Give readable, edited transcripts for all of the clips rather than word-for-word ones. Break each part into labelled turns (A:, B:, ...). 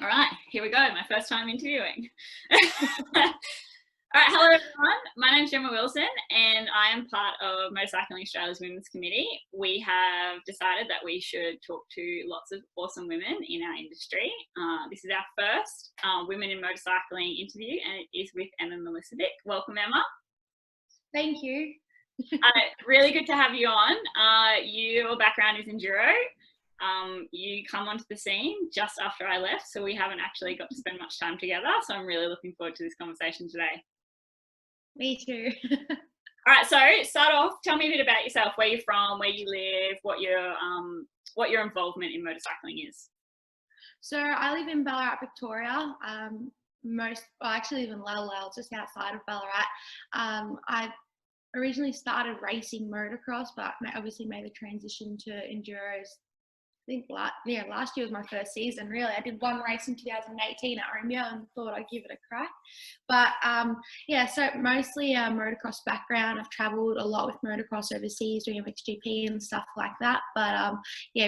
A: All right, here we go. My first time interviewing. All right, hello everyone. My name's Jemma Wilson and I am part of Motorcycling Australia's Women's Committee. We have decided that we should talk to lots of awesome women in our industry. This is our first Women in Motorcycling interview and it is with Emma Milesevic. Welcome, Emma.
B: Thank you.
A: Really good to have you on. Your background is enduro. You come onto the scene just after I left, so we haven't actually got to spend much time together. So I'm really looking forward to this conversation today.
B: Me too.
A: All right, so start off, tell me a bit about yourself, where you're from, where you live, what your involvement in motorcycling is.
B: So I live in Ballarat, Victoria. I actually live in Lalal, just outside of Ballarat. I originally started racing motocross, but I obviously made the transition to enduros. I think last year was my first season, really. I did one race in 2018 at AWIM and thought I'd give it a crack. But so mostly a motocross background. I've travelled a lot with motocross overseas, doing MXGP and stuff like that. But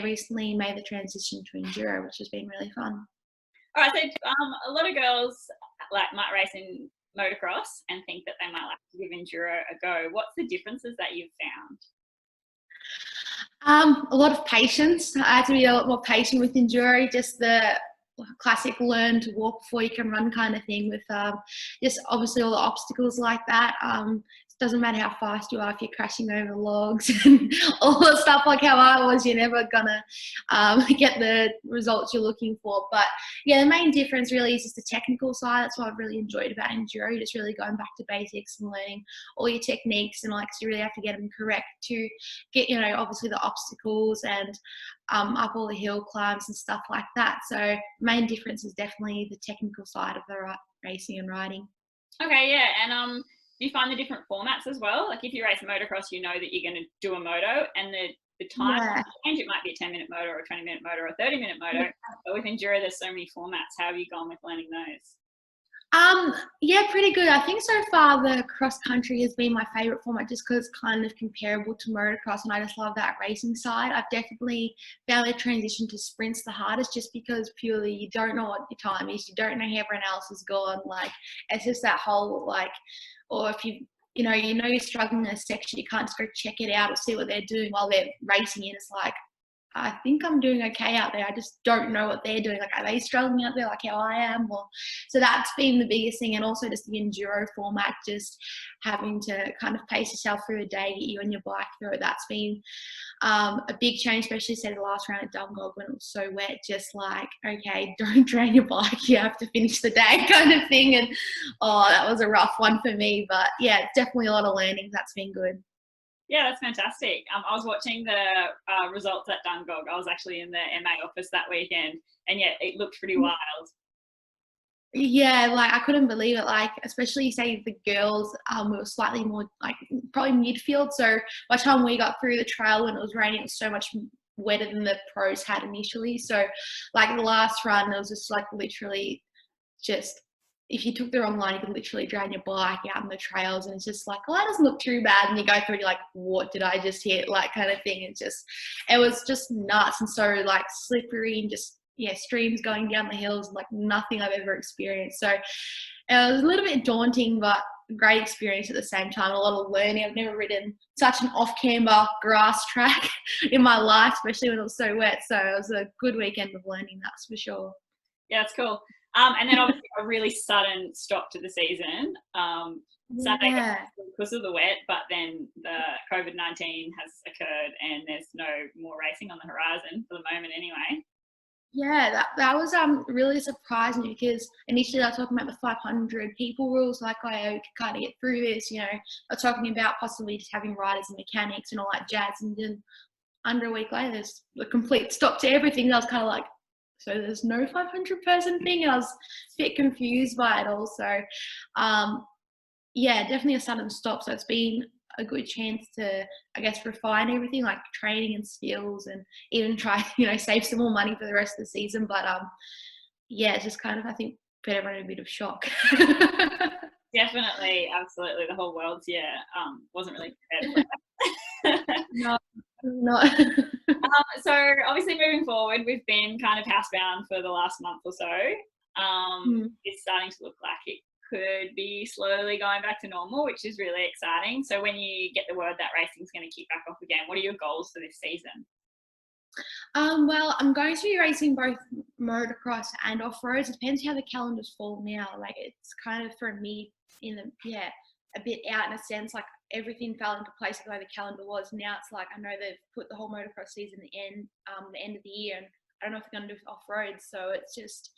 B: recently made the transition to enduro, which has been really fun.
A: All right, so a lot of girls might race in motocross and think that they might like to give enduro a go. What's the differences that you've found?
B: A lot of patience. I had to be a lot more patient with enduro, just the classic learn to walk before you can run kind of thing, with just obviously all the obstacles like that. It doesn't matter how fast you are, if you're crashing over logs and all the stuff like how I was, you're never gonna get the results you're looking for. But yeah, the main difference really is just the technical side. That's what I've really enjoyed about enduro, just really going back to basics and learning all your techniques, and you really have to get them correct to get, obviously the obstacles and up all the hill climbs and stuff like that. So main difference is definitely the technical side of the racing and riding.
A: Okay, yeah, and do you find the different formats as well? Like if you race motocross, you know that you're going to do a moto, and the time change, it might be a 10-minute moto or a 20-minute moto or a 30-minute moto. Yeah. But with enduro, there's so many formats. How have you gone with learning those?
B: Pretty good. I think so far the cross country has been my favourite format, just because it's kind of comparable to motocross, and I just love that racing side. I've definitely found the transition to sprints the hardest, just because purely you don't know what your time is, you don't know how everyone else has gone. It's just that whole or if you're struggling in a section, you can't just go check it out or see what they're doing while they're racing in. It's like, I think I'm doing okay out there. I just don't know what they're doing. Are they struggling out there like how I am? So that's been the biggest thing. And also just the enduro format, just having to kind of pace yourself through the day, get you on your bike through it. That's been a big change, especially say the last round at Dungog when it was so wet. Just okay, don't drain your bike. You have to finish the day kind of thing. And that was a rough one for me. But yeah, it's definitely a lot of learning. That's been good.
A: Yeah, that's fantastic. I was watching the results at Dungog. I was actually in the MA office that weekend, and yeah, it looked pretty wild.
B: Yeah, I couldn't believe it. Especially say the girls, we were slightly more probably midfield. So by the time we got through the trail when it was raining, it was so much wetter than the pros had initially. So the last run, it was just literally just, if you took the wrong line, you could literally drain your bike out on the trails, and it's just that doesn't look too bad. And you go through, you're like, what did I just hit? Kind of thing. It was just nuts, and so slippery, and just streams going down the hills, nothing I've ever experienced. So it was a little bit daunting, but great experience at the same time. A lot of learning. I've never ridden such an off-camber grass track in my life, especially when it was so wet. So it was a good weekend of learning, that's for sure.
A: Yeah, it's cool. And then obviously a really sudden stop to the season. Sunday because of the wet, but then the COVID-19 has occurred and there's no more racing on the horizon for the moment anyway.
B: Yeah, that was really surprising, because initially I was talking about the 500 people rules, I could kind of get through this, I was talking about possibly just having riders and mechanics and all that jazz, and then under a week later there's a complete stop to everything. I was kind of so there's no 500 person thing, and I was a bit confused by it all. So definitely a sudden stop. So it's been a good chance to, I guess, refine everything, training and skills, and even try, save some more money for the rest of the season. But it's just kind of, I think, put everyone in a bit of shock.
A: Definitely, absolutely. The whole world's wasn't really prepared for that.
B: No, not.
A: So obviously moving forward, we've been kind of housebound for the last month or so. It's starting to look like it could be slowly going back to normal, which is really exciting. So when you get the word that racing's going to kick back off again, what are your goals for this season?
B: Well, I'm going to be racing both motocross and off-roads. It depends how the calendars fall now. Like, it's kind of for me a bit out in a sense. Like, everything fell into place the way the calendar was. Now it's like I know they've put the whole motocross season the end of the year, and I don't know if they're going to do off-roads. So it's just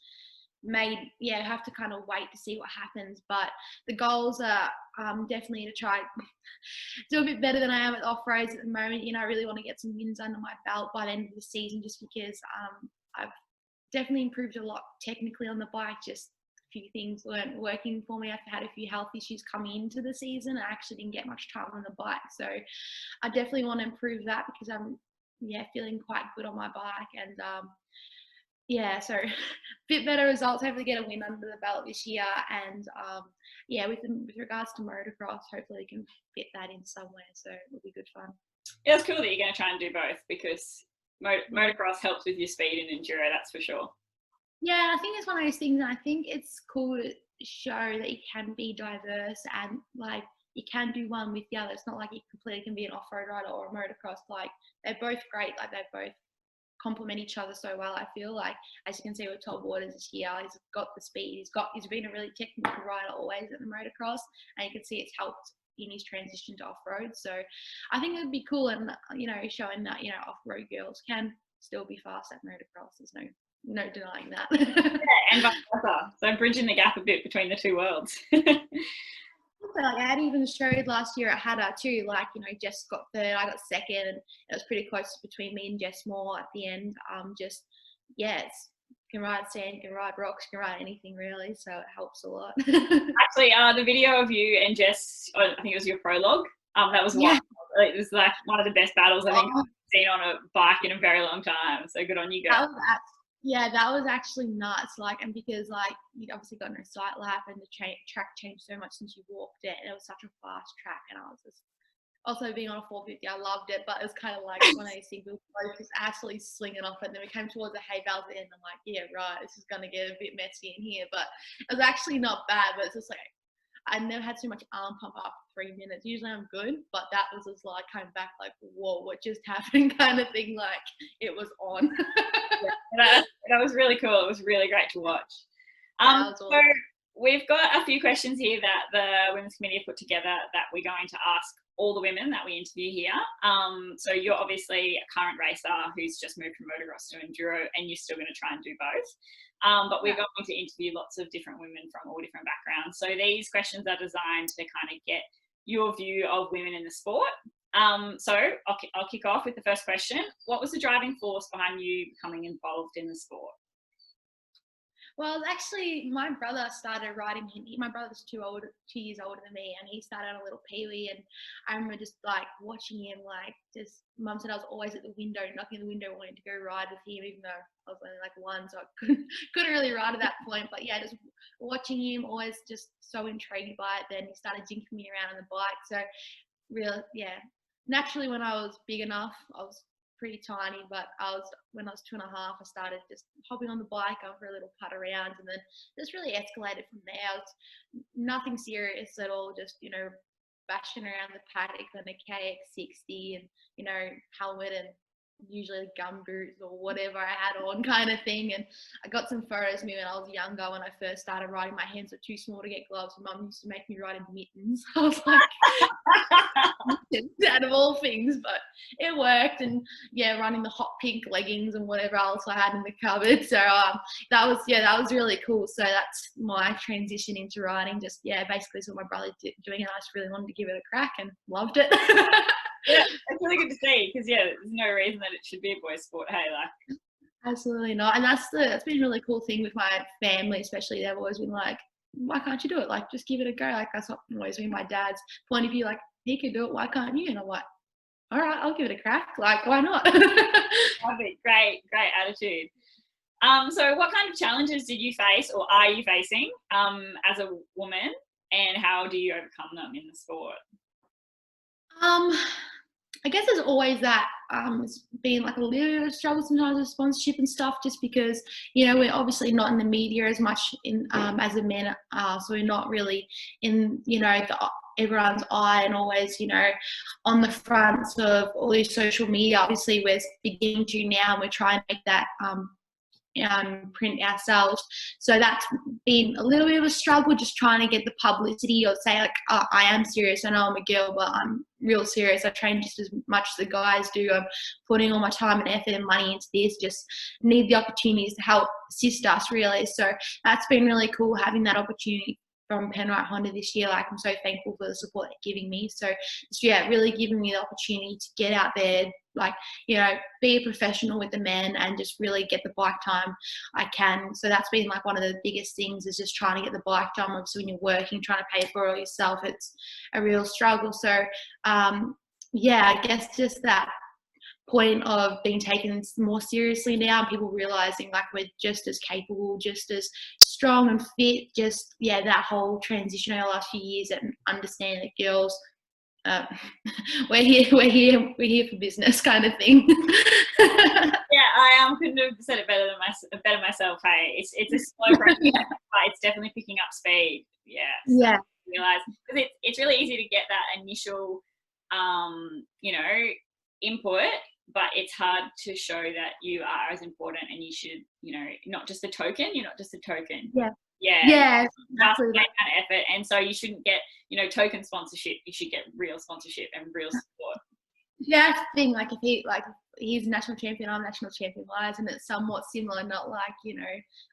B: have to kind of wait to see what happens. But the goals are definitely to try do a bit better than I am at off-roads at the moment. I really want to get some wins under my belt by the end of the season, just because I've definitely improved a lot technically on the bike. Just a few things weren't working for me. I've had a few health issues coming into the season. I actually didn't get much time on the bike, so I definitely want to improve that, because I'm feeling quite good on my bike. And so a bit better results. Hopefully get a win under the belt this year. And with regards to motocross, hopefully we can fit that in somewhere. So it'll be good fun.
A: Yeah, it's cool that you're going to try and do both, because motocross helps with your speed and enduro, that's for sure.
B: Yeah, I think it's one of those things, and I think it's cool to show that you can be diverse and like you can do one with the other. It's not like you completely can be an off-road rider or a motocross. Like, they're both great. Like, they both complement each other so well. I feel like, as you can see with Todd Waters this year, he's got the speed. He's been a really technical rider always at the motocross, and you can see it's helped in his transition to off-road. So I think it would be cool, and showing that off-road girls can still be fast at motocross. There's no denying that.
A: Yeah, and vice versa. So bridging the gap a bit between the two worlds.
B: Like, I had even showed last year at Hatta too. Like, Jess got third, I got second, and it was pretty close between me and Jess Moore at the end. Can ride sand, can ride rocks, can ride anything really. So it helps a lot.
A: Actually, the video of you and Jess, I think it was your prologue. That was one. It was like one of the best battles I think I've seen on a bike in a very long time. So good on you guys.
B: That was actually nuts. Like, and because you'd obviously got no sight lap, and the track changed so much since you walked it, and it was such a fast track. And I was just also being on a 450, I loved it, but it was kind of like one of these things we were just absolutely slinging off. And then we came towards the hay bales at the end. I'm like, yeah, right, this is going to get a bit messy in here, but it was actually not bad. But it's just like, I never had so much arm pump after 3 minutes. Usually I'm good, but that was just like coming back like, whoa, what just happened kind of thing. Like, it was on.
A: That was really cool. It was really great to watch. So we've got a few questions here that the Women's Committee have put together that we're going to ask all the women that we interview here. So you're obviously a current racer who's just moved from motocross to enduro, and you're still going to try and do both. But we're going to interview lots of different women from all different backgrounds. So these questions are designed to kind of get your view of women in the sport. So I'll kick off with the first question. What was the driving force behind you becoming involved in the sport?
B: Well, actually, my brother started riding. My brother's 2 years older than me, and he started on a little peewee. And I remember just like watching him. Like, just Mum said I was always at the window, knocking on the window, wanting to go ride with him, even though I was only like 1, so I couldn't really ride at that point. But yeah, just watching him, always just so intrigued by it. Then he started jinking me around on the bike. So naturally, when I was big enough, I was pretty tiny, but when I was 2.5, I started just hopping on the bike, going for a little putt around, and then just really escalated from there. It was nothing serious at all, just bashing around the paddock on a KX60 and helmet and usually gum boots or whatever I had on kind of thing. And I got some photos of me when I was younger. When I first started riding, my hands were too small to get gloves, and Mum used to make me ride in mittens. I was like, out of all things, but it worked. And running the hot pink leggings and whatever else I had in the cupboard. So that was really cool. So that's my transition into riding. Just basically saw my brother doing it. I just really wanted to give it a crack and loved it.
A: Yeah, it's really good to see, because there's no reason that it should be a boys' sport. Hey, like,
B: absolutely not. And that's been a really cool thing with my family, especially. They've always been like, why can't you do it? Like, just give it a go. Like, that's always been my dad's point of view. Like, he could do it, why can't you? And I'm like, all right, I'll give it a crack. Like, why not?
A: Lovely. Great attitude. So what kind of challenges did you face, or are you facing, as a woman, and how do you overcome them in the sport?
B: I guess there's always that, it's been like a little bit of a struggle sometimes with sponsorship and stuff, just because, you know, we're obviously not in the media as much in, as the men are, so we're not really in, you know, everyone's eye and always, you know, on the fronts of all these social media. Obviously, we're beginning to now, and we're trying to make that print ourselves. So that's been a little bit of a struggle, just trying to get the publicity, or say like, oh, I am serious. I know I'm a girl, but I'm real serious. I train just as much as the guys do. I'm putting all my time and effort and money into this. Just need the opportunities to help assist us, really. So that's been really cool, having that opportunity from Penrite Honda this year. Like, I'm so thankful for the support they're giving me. So yeah, really giving me the opportunity to get out there, like, you know, be a professional with the men and just really get the bike time I can. So that's been like one of the biggest things, is just trying to get the bike time. Obviously, when you're working, trying to pay for it all yourself, it's a real struggle. So yeah, I guess just that point of being taken more seriously now, and people realizing like we're just as capable, just as strong and fit. Just, yeah, that whole transition over the last few years, and understanding that girls, uh, we're here for business, kind of thing.
A: Yeah, I couldn't have said it better myself. Hey, it's a slow process, but it's definitely picking up speed. Yeah. So
B: Yeah.
A: realize, because it's really easy to get that initial, you know, input, but it's hard to show that you are as important, and you should, you know, not just a token. You're not just a token.
B: Yeah.
A: Yeah.
B: Yeah.
A: That's
B: Exactly.
A: that kind of effort, and so you shouldn't get, you know, token sponsorship. You should get real sponsorship and real support.
B: Yeah, that's the thing. Like, if he, like, he's national champion, I'm national champion wise, and it's somewhat similar. Not like, you know,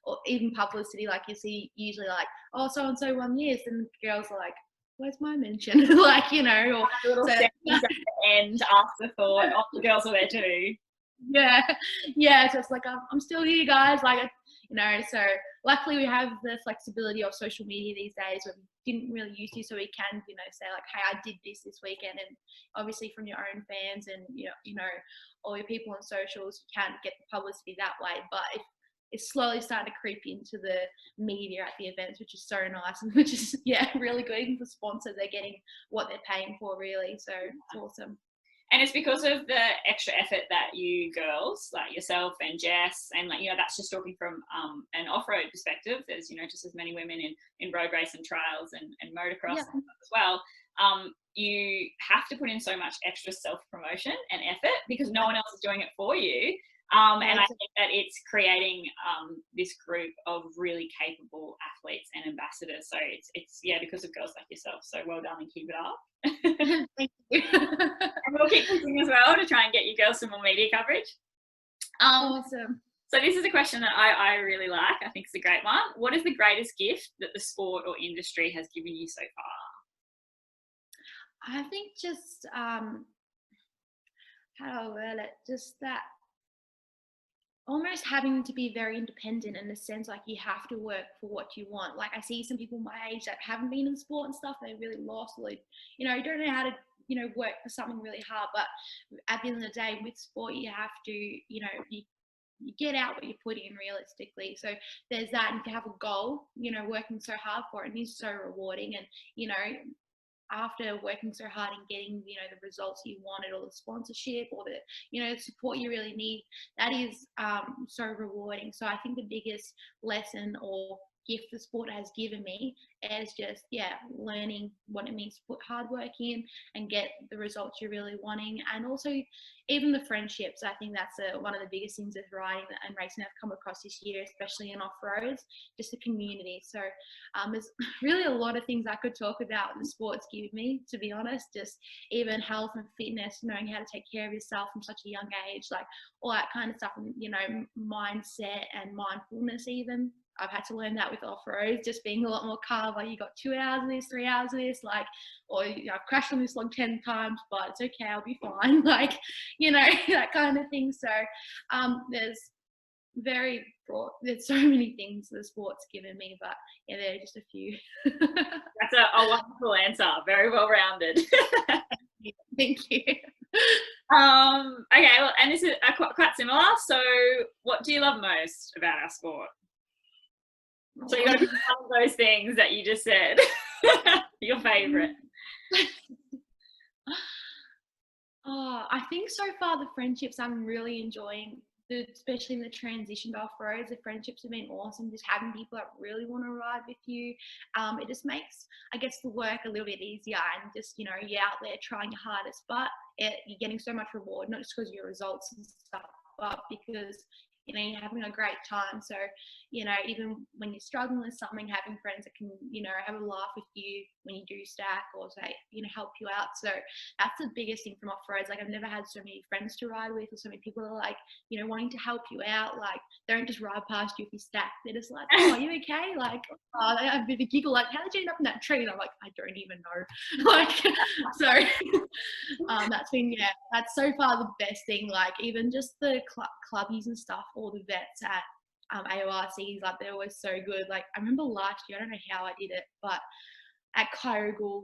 B: or even publicity. Like, you see usually like, oh, so and so won this, and girls are like, where's my mention? Like, you know, or
A: A little
B: so.
A: sentence at the end, afterthought. Oh, the girls are there too.
B: Yeah, yeah. So it's like, I'm still here, guys. Like, you know. So luckily, we have the flexibility of social media these days, where we didn't really used to. So we can, you know, say like, hey, I did this weekend, and obviously from your own fans and, you know, all your people on socials, you can get the publicity that way. But it's slowly starting to creep into the media at the events, which is so nice, and which is, yeah, really good. Even for sponsors, they're getting what they're paying for, really. So it's awesome.
A: And it's because of the extra effort that you girls, like yourself and Jess, and like, you know, that's just talking from an off-road perspective. There's, you know, just as many women in road race and trials and motocross,
B: Yeah.
A: as well. You have to put in so much extra self-promotion and effort, because no one else is doing it for you. And I think that it's creating this group of really capable athletes and ambassadors. So it's yeah, because of girls like yourself. So well done, and keep it up.
B: Thank you.
A: And we'll keep pushing as well to try and get you girls some more media coverage.
B: Awesome.
A: So this is a question that I really like. I think it's a great one. What is the greatest gift that the sport or industry has given you so far?
B: I think just, how do I word it? Just that almost having to be very independent, in the sense like you have to work for what you want. Like, I see some people my age that haven't been in sport and stuff, they're really lost, or they, you know, don't know how to, you know, work for something really hard. But at the end of the day, with sport, you have to, you know, you get out what you put in, realistically. So there's that, and if you have a goal, you know, working so hard for it, and it's so rewarding. And, you know, after working so hard and getting, you know, the results you wanted, or the sponsorship, or the, you know, support you really need, that is so rewarding. So I think the biggest lesson or gift the sport has given me is just, yeah, learning what it means to put hard work in and get the results you're really wanting. And also even the friendships. I think that's one of the biggest things with riding and racing I've come across this year, especially in off-roads, just the community. So there's really a lot of things I could talk about the sports give me, to be honest. Just even health and fitness, knowing how to take care of yourself from such a young age, like all that kind of stuff. And, you know, mindset and mindfulness even. I've had to learn that with off-road, just being a lot more calm. Like, you got 2 hours of this, 3 hours of this, like, or, you know, I've crashed on this log 10 times, but it's okay, I'll be fine. Like, you know, that kind of thing. So there's very broad, there's so many things the sport's given me, but yeah, they're just a few.
A: That's a wonderful answer. Very well rounded.
B: Thank you.
A: Okay, well, and this is quite similar. So what do you love most about our sport? So you got to pick one of those things that you just said. Your favourite.
B: Oh, I think so far the friendships I'm really enjoying, especially in the transition to off-roads, the friendships have been awesome. Just having people that really want to ride with you, it just makes, I guess, the work a little bit easier. And just, you're out there trying your hardest, but you're getting so much reward, not just because of your results and stuff, but because you're having a great time. So, even when you're struggling with something, having friends that can, have a laugh with you when you do stack or say, help you out. So that's the biggest thing from off-roads. Like, I've never had so many friends to ride with, or so many people that are like, wanting to help you out. Like, they don't just ride past you if you stack. They're just like, oh, are you okay? Like, oh, they have a bit of a giggle, like, how did you end up in that tree? And I'm like, I don't even know. Like, so that's been, that's so far the best thing. Like, even just the clubbies and stuff, all the vets at AORCs, like, they're always so good. Like, I remember last year, I don't know how I did it, but at Kyogle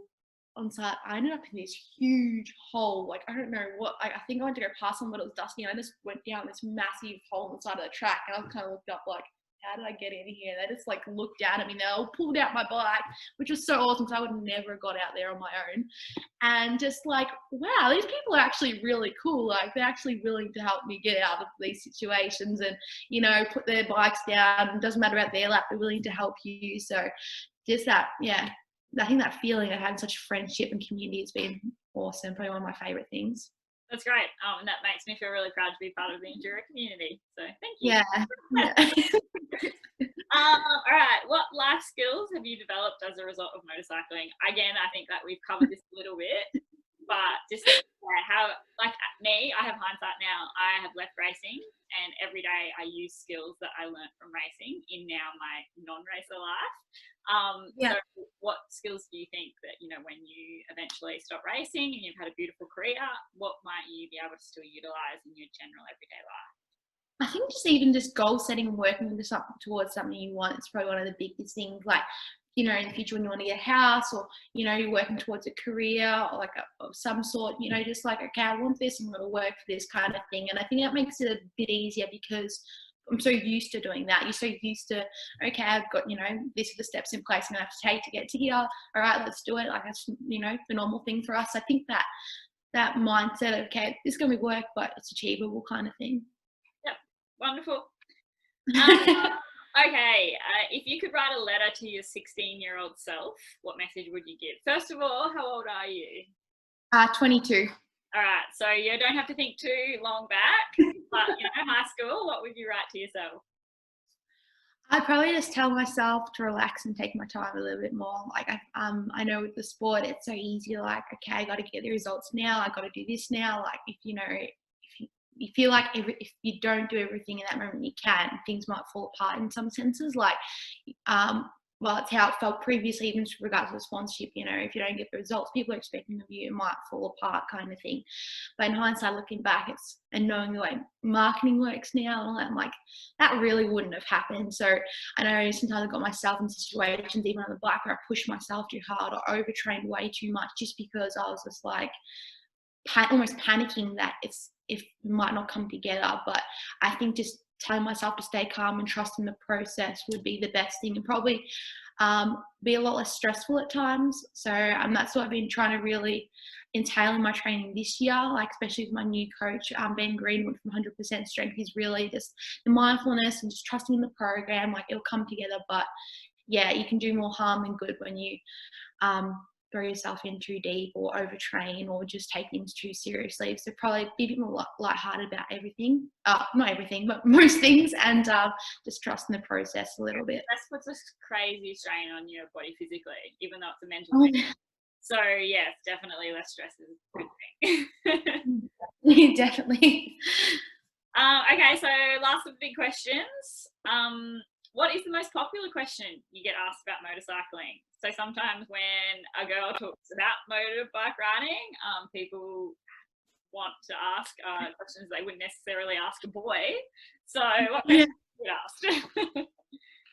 B: on site, I ended up in this huge hole. Like, I don't know what, I think I went to go past someone, but it was dusty, and I just went down this massive hole on the side of the track, and I kind of looked up like, how did I get in here? They just like looked down at me. They all pulled out my bike, which was so awesome because I would never have got out there on my own. And just like, wow, these people are actually really cool. Like, they're actually willing to help me get out of these situations and, put their bikes down. It doesn't matter about their lap, they're willing to help you. So just that, I think that feeling of having such friendship and community has been awesome. Probably one of my favorite things.
A: That's great. And that makes me feel really proud to be part of the enduro community. So thank you. All right. What life skills have you developed as a result of motorcycling? Again, I think that we've covered this a little bit, but just how, like me, I have hindsight now. I have left racing, and every day I use skills that I learned from racing in now my non-racer life. So what skills do you think that, when you eventually stop racing and you've had a beautiful career, what might you be able to still utilize in your general everyday life?
B: I think just goal setting and working towards something you want, it's probably one of the biggest things. Like, in the future when you want to get a house, or, you're working towards a career or like of some sort, just like, okay, I want this, I'm going to work for this kind of thing. And I think that makes it a bit easier because I'm so used to doing that. You're so used to, okay, I've got, these are the steps in place I'm going to have to take to get to here. All right, let's do it. Like, that's, the normal thing for us. I think that mindset of, okay, this is going to be work, but it's achievable kind of thing.
A: Yep. Wonderful. Okay, if you could write a letter to your 16-year-old self, what message would you give? First of all, how old are you?
B: 22.
A: All right, so you don't have to think too long back, but high school, what would you write to yourself?
B: I'd probably just tell myself to relax and take my time a little bit more. Like, I know with the sport, it's so easy to like, okay, I got to get the results now. I got to do this now. Like, if you feel like if you don't do everything in that moment, you can, things might fall apart in some senses. Like, well, it's how it felt previously, even with regards to the sponsorship. If you don't get the results people are expecting of you, it might fall apart, kind of thing. But in hindsight, looking back, and knowing the way marketing works now, and all that, I'm like, that really wouldn't have happened. So I know sometimes I got myself in situations, even on the bike, where I pushed myself too hard or overtrained way too much, just because I was just like almost panicking that it might not come together. But I think just telling myself to stay calm and trust in the process would be the best thing, and probably be a lot less stressful at times. So that's what I've been trying to really entail in my training this year, like especially with my new coach, Ben Greenwood from 100% Strength. Is really just the mindfulness and just trusting in the program. Like, it'll come together. But you can do more harm than good when you throw yourself in too deep or overtrain or just take things too seriously. So probably be a bit more lighthearted about everything. Not everything, but most things, and just trust in the process a little bit.
A: That's puts a crazy strain on your body physically, even though it's a mental thing. So yes, definitely less stress is a good
B: thing. Definitely.
A: Okay, so last of the big questions. What is the most popular question you get asked about motorcycling? So sometimes when a girl talks about motorbike riding, people want to ask questions they wouldn't necessarily ask a boy. So what questions do you get asked?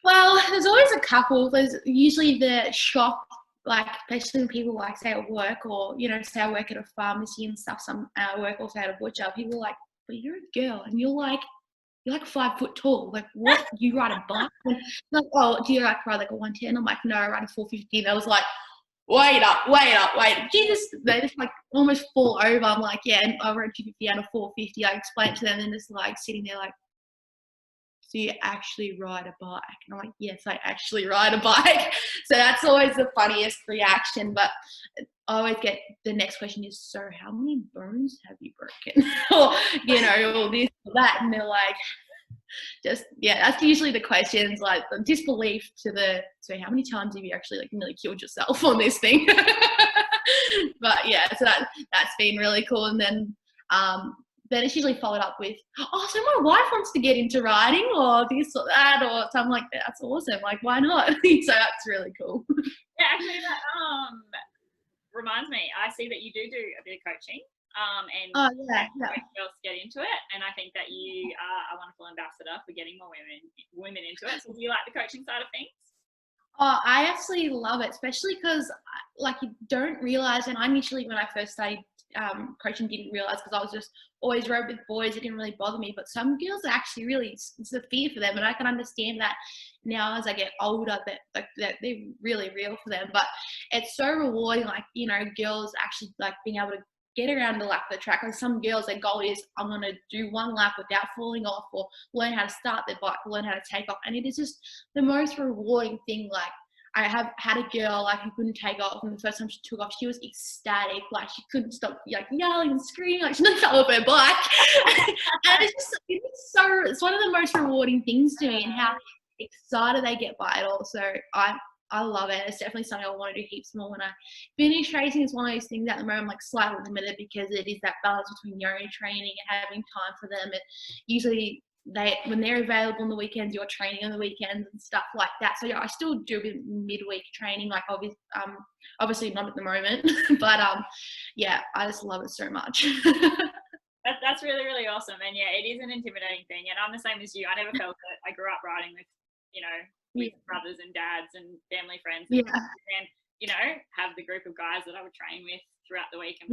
B: Well, there's always a couple. There's usually the shock, like especially when people like say at work, or say I work at a pharmacy and stuff. Some work also at a butcher. People are like, but you're a girl, and you're like 5 foot tall. Like, what? You ride a bike? Like, oh, do you ride like a 110? I'm like, no, I ride a 450. And I was like, wait up. Jesus, they just like almost fall over. I'm like, yeah, and I rode 250 out of 450. I explained to them and just like sitting there like, so you actually ride a bike? And I'm like, yes, I actually ride a bike. So that's always the funniest reaction. But I always get the next question is, so how many bones have you broken? Or, you know, or this or that. And they're like, just, yeah, that's usually the questions, like the disbelief to the, so how many times have you actually like nearly killed yourself on this thing? But yeah, so that's been really cool. And then it's usually followed up with, oh, so my wife wants to get into riding or this or that or something like that. That's awesome. Like, why not? So that's really cool.
A: Yeah, actually, that reminds me. I see that you do a bit of coaching, and
B: yeah.
A: girls get into it. And I think that you are a wonderful ambassador for getting more women into it. So, do you like the coaching side of things?
B: Oh, I absolutely love it, especially because like you don't realize, and I initially when I first started coaching didn't realize because I was just always rode with boys. It didn't really bother me, but some girls actually really, it's a fear for them, and I can understand that now as I get older that they're really real for them. But it's so rewarding, like, you know, girls actually like being able to get around the lap of the track. Like some girls, their goal is I'm going to do one lap without falling off, or learn how to start their bike, or learn how to take off. And it is just the most rewarding thing. Like I have had a girl like who couldn't take off, and the first time she took off, she was ecstatic. Like she couldn't stop like yelling and screaming, like she nearly fell off her bike. And it's one of the most rewarding things to me, and how excited they get by it all. So I love it. It's definitely something I want to do heaps more. When I finish racing, it's one of those things at the moment I'm like slightly limited because it is that balance between your own training and having time for them. And usually when they're available on the weekends, you're training on the weekends and stuff like that. So yeah, I still do a bit of midweek training, like obviously not at the moment, but yeah, I just love it so much.
A: That's really, really awesome. And yeah, it is an intimidating thing. And I'm the same as you. I never felt it. I grew up riding with, you know, with brothers and dads and family friends. And, you know, have the group of guys that I would train with throughout the week. And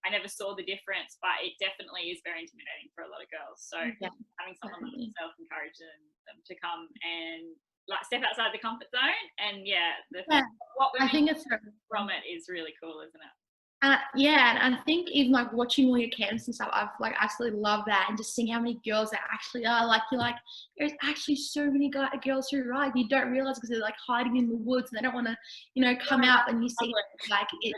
A: I never saw the difference, but it definitely is very intimidating for a lot of girls. So having someone like yourself encourage them to come and like step outside the comfort zone, and what women
B: I think it's
A: from it is really cool, isn't it?
B: Yeah, and I think even like watching all your camps and stuff, I've like absolutely loved that, and just seeing how many girls there actually are. Like you're like, there's actually so many girls who ride. You don't realize because they're like hiding in the woods and they don't want to, you know, come out, and you see like it.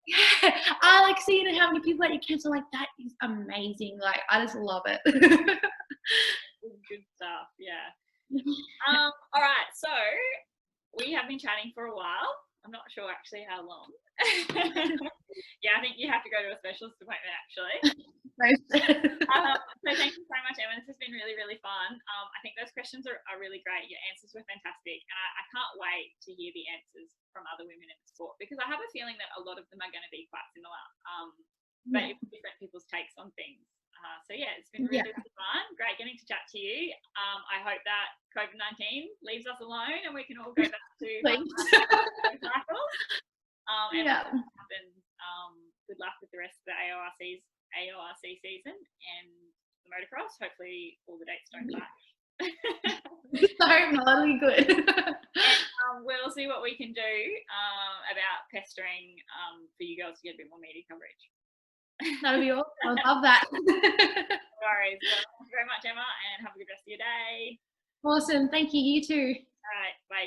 B: Yeah, I like seeing how many people at your camps are like, that is amazing. Like I just love it.
A: Good stuff. Yeah. All right. So we have been chatting for a while. I'm not sure actually how long. Yeah, I think you have to go to a specialist appointment actually. So thank you so much, Emma. This has been really, really fun. I think those questions are really great. Your answers were fantastic, and I can't wait to hear the answers from other women in the sport, because I have a feeling that a lot of them are going to be quite similar, but different people's takes on things. So yeah, it's been really, really fun. Great getting to chat to you. I hope that COVID-19 leaves us alone and we can all go back to cycles. And happens. Good luck with the rest of the AORC season and the motocross. Hopefully all the dates don't clash.
B: So that'll be good.
A: And we'll see what we can do about pestering for you girls to get a bit more media coverage.
B: That'll be awesome. I love that.
A: No worries. Well, thank you very much, Emma, and have a good rest of your day.
B: Awesome. Thank you. You too.
A: All right. Bye.